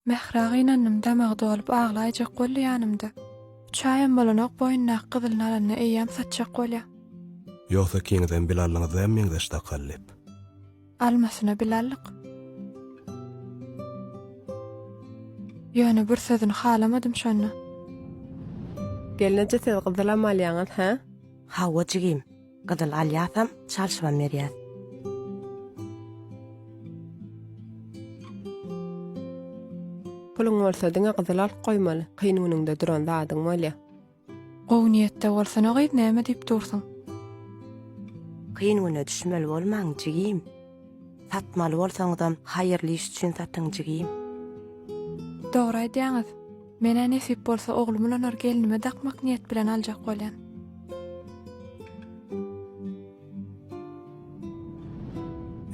Mehragy inannym damagy dolup aglaýjak boldy ýanymda. Çaýam bolanok boýunna gyzylyny alanyny eýýäm satjak bolýa. Ýogsa kiňden bilallyňyzdam meňde ştakallep. Almasyna bilallyk. Ýöne bir sözüni halamadym şonu. Gelneje siz gyzyl alýaňyz, ha? Hawa jigim. Gyzyl alýasam çalşyma merýär. Puluň bolsa diňe gyzyl alyp goýmaly. Kynynynda duran zadyň bolýa. Gowy niýetde bolsa ne gyýp näme diýip dursun? Kynwyna düşmeli bolmaň jigim. Satmaly bolsaňyzam haýyrly iş üçin satyň jigim. Dogry aýdýaňyz. Mene nesip bolsa oglum bilen gelinime dakmak niýet bilen aljak bolýan.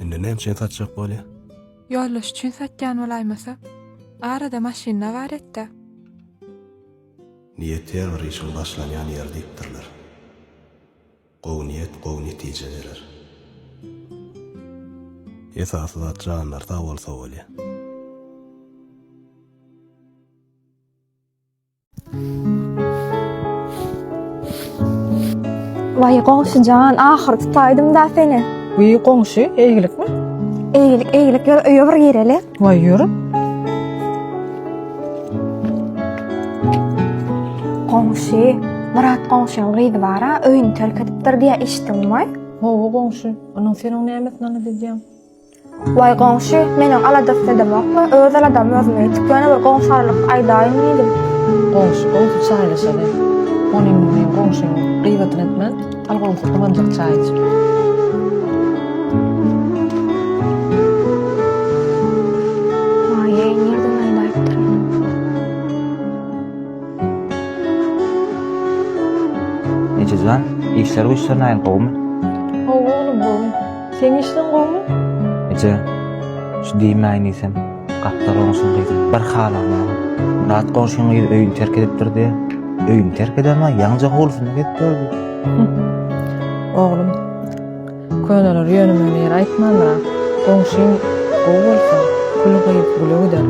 Indi näme üçin satjak bolýa? Ýollaş üçin satýan bolaýmasa, arada maşina bar etdi. Niýet her bir işin başlanýan ýer diýipdirler. Gowy niýet gowy netije berer. Esasy zat janlar sag bolsa bolýa. Vay goňşyjan, ahir tutaýdym da seni. Uy goňşy, eýgilikmi? Eýgilik, öýe bir gereli. Vay ýürü. Goňşy, Murat goňşyň gyzy bara, öýüni terk edipdir diýe işitdiňmi? Howa goňşy, onuň seniň nämetini bilýän. Vay goňşy, meniň aladasy demokmy? Öz aladam özüme etipgene bir goňşarlyk aýdaýyn diýdim. Goňşy, oňsy çaýlaşady. Onuň men goňşyň gyýbatyny etmän, algoňsy tamanjak çaýçy. Vay, nerden aýdaýdyr? Neçejan, işler güçler näin gowmy? Howa oglum gowy. Sen işden gowmy? Neçe, şu diýmäni sen, gaptar oňşyň gyzy, bir halama. Murat goňşyň öýüni terk edipdirdi. Öýüni terk edemä, ýaňja howlusyna gitdirdi. Oglum, köneler ýönüme mer aýtmandyra. Goňşyň gowy bolsa, gül goýup güle gider.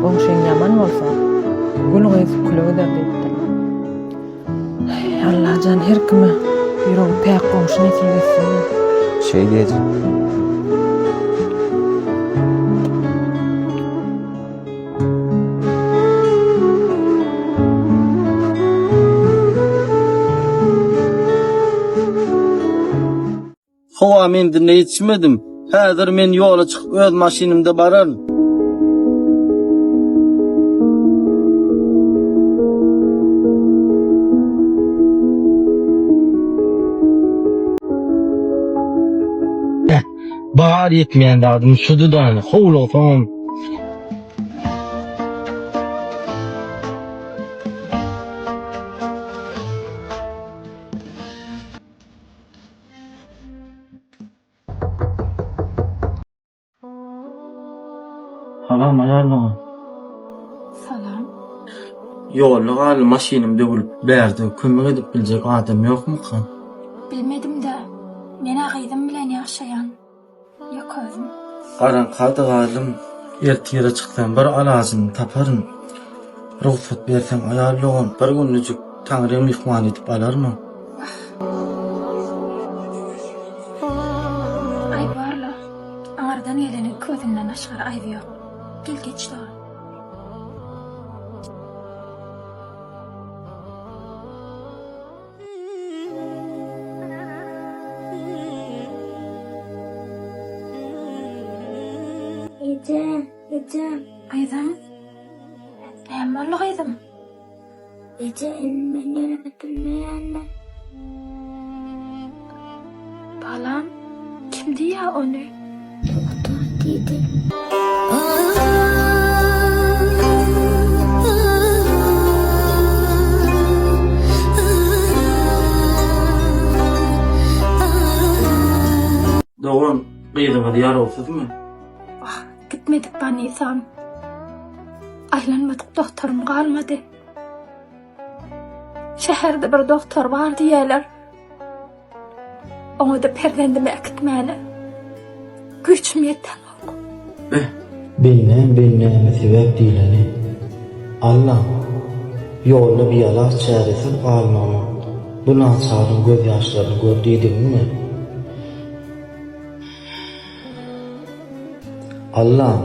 Goňşyň ýaman bolsa, gül goýup güle gider diýipdir. Allah can her kime ýüregi päk goňşyny etilgesin. Şey diýeji. Howa men dinle yetişmedim. Häzir men ýola çykyp öz maşinymda barar. Bahar yetmeyen dadım şudu da howlu falan. Halam ayarlı. Salam. Yollu gal maşinim döwülüp berdi. Kömek edip biljek adam ýokmy kan? Bilmedim de, mena gyzym bilen ýaşaýan. Ýok özüm. Garan kaldy galym. Ertire çykdan bir alazyny taparyn. Ruhsat berseň ayarlygyn bir günlük taňrym mihman edip alarmy? Ay barla, aňardan geleni közünden aşgar aýby ýok. Gel geçdi. Ece. Ayzam. Näme boldy gyzym? Ece, men ýöne bilmeýändim. Balam, kim diýär onu? Doktor diýdi. Doğan gyzyňyz ýarapsyzmy? Gitmedik banisam. Aylanmadyk doktorum galmady. Şäherde bir doktor bar diýerler. Oňa da perdendime gitmäli. Güçüm ýeten ok. Beýnäme sebäp diýleni. Allah ýolda bir ýalak çäresin galmamy. Bu naçaryň göz ýaşlaryny gördiýdigmi? Allah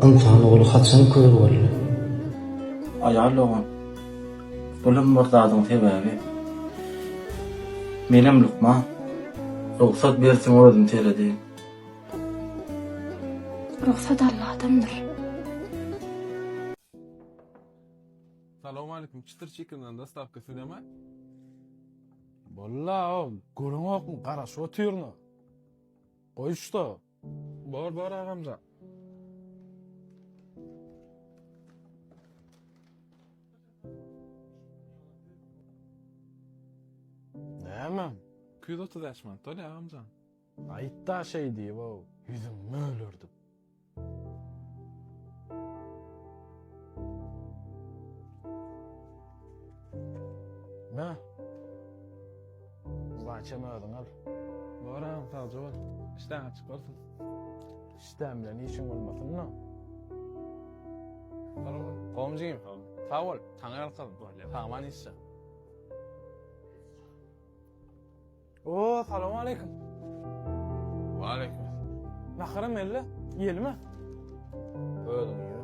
insan oğlu haçan kör boldy. Ayal oğlum. Bulum murdadyň sebäbi. Menem lukma. Ruhsat bersin özüm teledi. Ruhsat Allah'tandır. Salamu aleyküm. Çıtır çekimden dostavka söyleme. Bolla o. Gurun okun. Karaş oturunu. Koy işte. Bor ağamca. Hemen. Küyd otu deşman. Toli ağamca. Ayıtta şey diye bu. Yüzüm mölürdü. Ne? Zaçamadın al. Boran savcı ol. İşten açık olsun. İşten bilen işin olmasın mı? Komcuyum. Sağ ol. Tanıyal kalın. Tamam işe. Oo, selamu aleyküm. Aleyküm. Nakara melle? Yeli mi? Öldüm ya.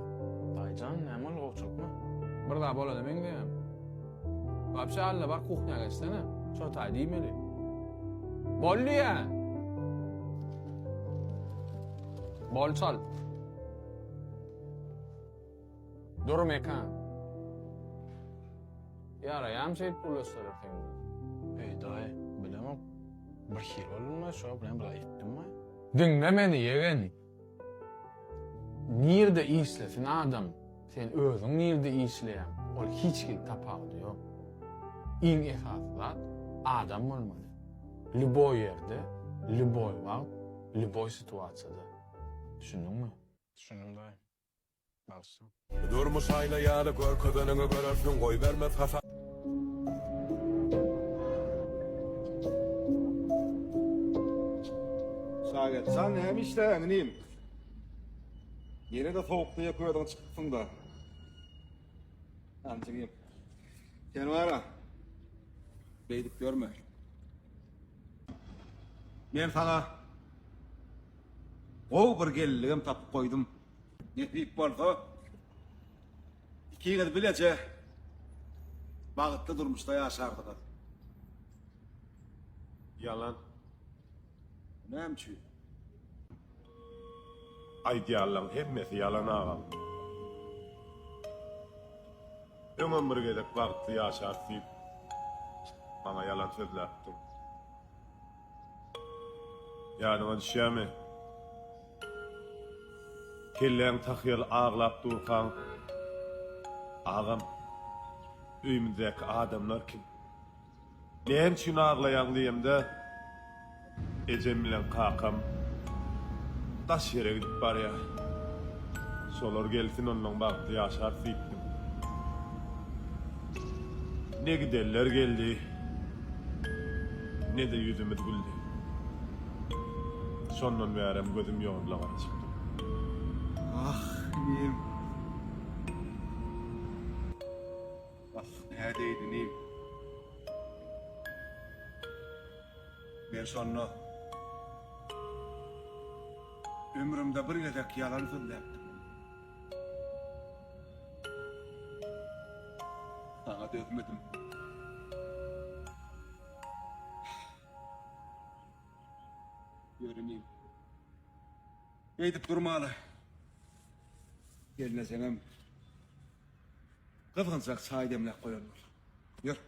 Daycan, hemen koçuk mu? Bir daha bola demeyin diyem. Vapşa haline bak kuhnya geçsene. Çotay değil mi? Bollu ya. Bol çal. Dur mekan. Yarayam şey pulu sorarken. Ey dayı, bilemem. Bir şey olma şu bilen bir ayıttım mı? Dinle beni yeğeni. Nirde işlesin adam. Sen özün nirde işleyen. Ol hiç kim tapağı diyor. İn esaslar adam olmalı. Lüboy yerde, lüboy vakt, lüboy situasyada. Düşündün mü? Düşündüm dayı. Baksın. Durmuş ayna ýaly görkezeniňe görersin goý bermez hasa. Şaget, sen hem işleýäňiňim. Yine de soğukluya koydan çıkıpsın da. Ançıgıyım. Sen var ha. Beydip görme. Ben sana o bir gelligim tapıp koydum. Netip bolsa ikiňiz bilece bagытda durmuşda ýaşardylar. Yalan. Nämçi? Aýdýarlaryň hemmesi yalan agam. Ömür bir gelip bagытda ýaşarsyp bana yalan sözler ettin. Ýadyňa düşýärmi? Kelleň tahyýal ağlap durkan agam üýümdäki adamlar kim? Näme üçin ağlaýan diýemde ejem bilen kakam taş ýere gidip barýar. Solar gelsin onuň bagty ýaşar sypdym. Ne giderler geldi, ne de yüzümüz güldü. Sondan berem gözüm ýoňla garaşypdy. Ah, neyim? Ah, nädeydi neyim? Ben sonra ömrümde bir gedek yalan sözlepdim. Sana dözmedim. Görüneyim. Edip durmalı. Geline senem. Kızgınsak çay demlek koyalım. Yürü.